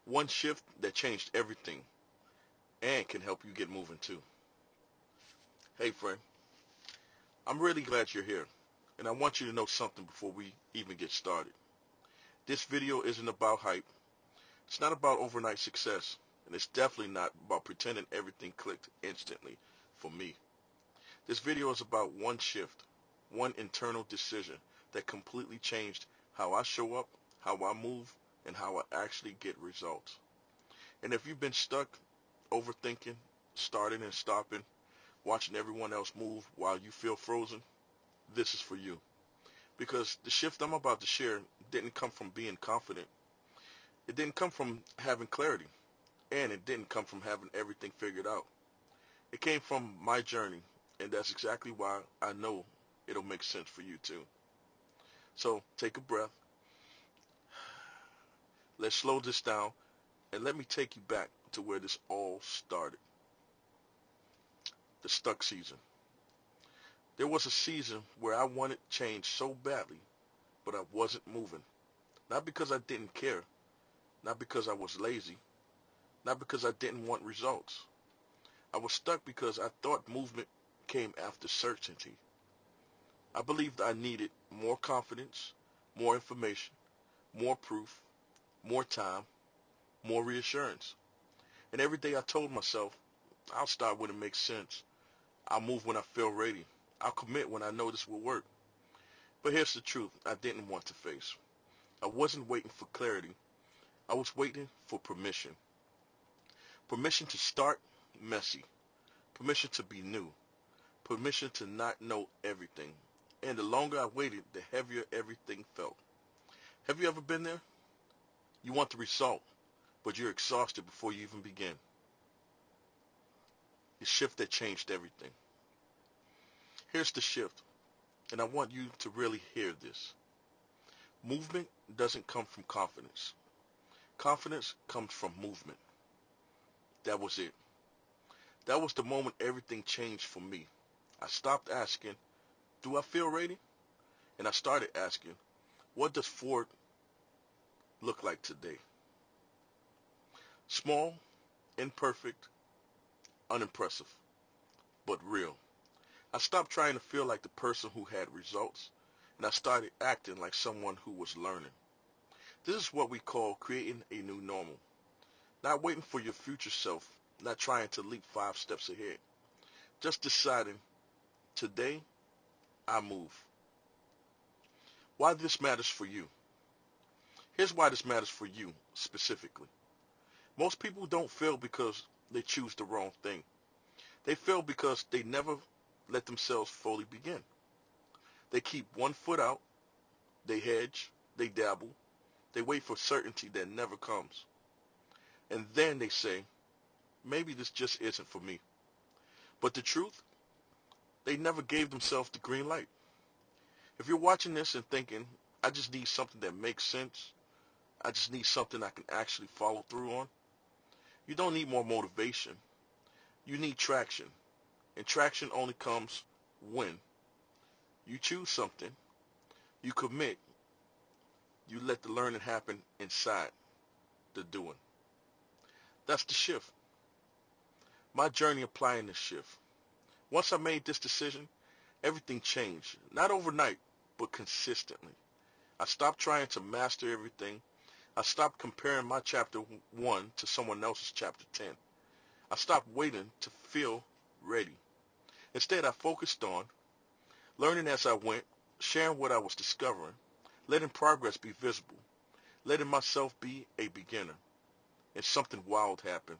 One shift that changed everything and can help you get moving too. Hey friend, I'm really glad you're here, and I want you to know something before we even get started. This video isn't about hype. It's not about overnight success, and it's definitely not about pretending everything clicked instantly for me. This video is about one shift, one internal decision that completely changed how I show up, how I move, and how I actually get results. And if you've been stuck overthinking, starting and stopping, watching everyone else move while you feel frozen, this is for you. Because the shift I'm about to share didn't come from being confident. It didn't come from having clarity. And it didn't come from having everything figured out. It came from my journey. And that's exactly why I know it'll make sense for you too. So take a breath. Let's slow this down. And let me take you back to where this all started. The stuck season. There was a season where I wanted change so badly, but I wasn't moving. Not because I didn't care, not because I was lazy, not because I didn't want results. I was stuck because I thought movement came after certainty. I believed I needed more confidence, more information, more proof, more time, more reassurance. And every day I told myself, I'll start when it makes sense. I'll move when I feel ready. I'll commit when I know this will work. But here's the truth I didn't want to face. I wasn't waiting for clarity. I was waiting for permission. Permission to start messy. Permission to be new. Permission to not know everything. And the longer I waited, the heavier everything felt. Have you ever been there? You want the result, but you're exhausted before you even begin. The shift that changed everything. Here's the shift, and I want you to really hear this. Movement doesn't come from confidence. Confidence comes from movement. That was it. That was the moment everything changed for me. I stopped asking, do I feel ready? And I started asking, what does Ford look like today? Small, imperfect, unimpressive, but real. I stopped trying to feel like the person who had results, and I started acting like someone who was learning. This is what we call creating a new normal. Not waiting for your future self, not trying to leap 5 steps ahead. Just deciding, today, I move. Why this matters for you. Here's why this matters for you, specifically. Most people don't fail because they choose the wrong thing. They fail because they never let themselves fully begin. They keep one foot out, they hedge, they dabble, they wait for certainty that never comes. And then they say, maybe this just isn't for me. But the truth, they never gave themselves the green light. If you're watching this and thinking, I just need something that makes sense, I just need something I can actually follow through on, you don't need more motivation. You need traction. And traction only comes when you choose something, you commit, you let the learning happen inside the doing. That's the shift. My journey applying this shift. Once I made this decision, everything changed. Not overnight, but consistently. I stopped trying to master everything. I stopped comparing my chapter 1 to someone else's chapter 10. I stopped waiting to feel ready. Instead, I focused on learning as I went, sharing what I was discovering, letting progress be visible, letting myself be a beginner. And something wild happened.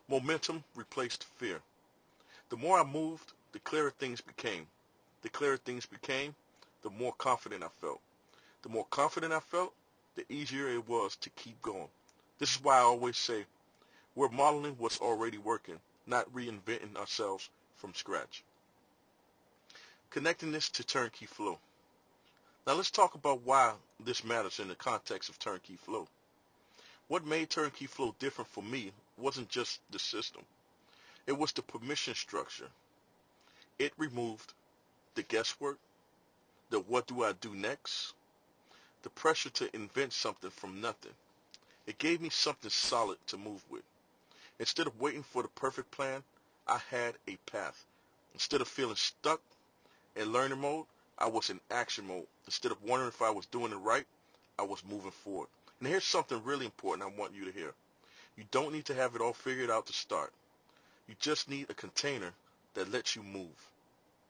Momentum replaced fear. The more I moved, the clearer things became. The clearer things became, the more confident I felt. The more confident I felt, the easier it was to keep going. This is why I always say we're modeling what's already working, not reinventing ourselves from scratch. Connecting this to Turnkey Flow. Now let's talk about why this matters in the context of Turnkey Flow. What made Turnkey Flow different for me wasn't just the system. It was the permission structure. It removed the guesswork, the what do I do next, the pressure to invent something from nothing. It gave me something solid to move with. Instead of waiting for the perfect plan, I had a path. Instead of feeling stuck in learning mode, I was in action mode. Instead of wondering if I was doing it right, I was moving forward. And here's something really important I want you to hear. You don't need to have it all figured out to start. You just need a container that lets you move.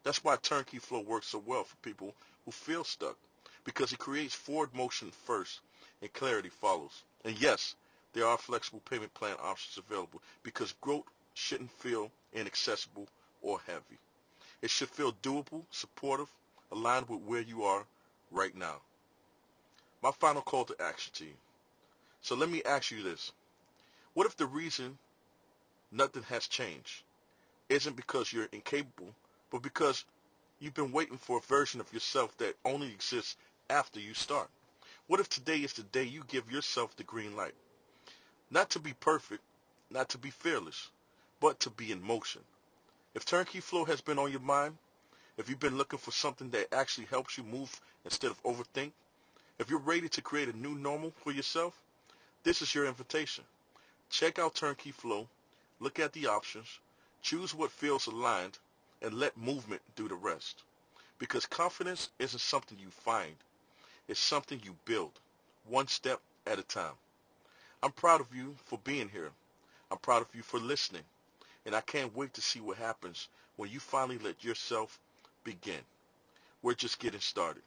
That's why Turnkey Flow works so well for people who feel stuck, because it creates forward motion first and clarity follows. And yes, there are flexible payment plan options available because growth shouldn't feel inaccessible or heavy. It should feel doable, supportive, aligned with where you are right now. My final call to action to you. So let me ask you this. What if the reason nothing has changed isn't because you're incapable, but because you've been waiting for a version of yourself that only exists after you start? What if today is the day you give yourself the green light? Not to be perfect, not to be fearless, but to be in motion. If Turnkey Flow has been on your mind, if you've been looking for something that actually helps you move instead of overthink, if you're ready to create a new normal for yourself, this is your invitation. Check out Turnkey Flow, look at the options, choose what feels aligned, and let movement do the rest. Because confidence isn't something you find, it's something you build, one step at a time. I'm proud of you for being here. I'm proud of you for listening. And I can't wait to see what happens when you finally let yourself begin. We're just getting started.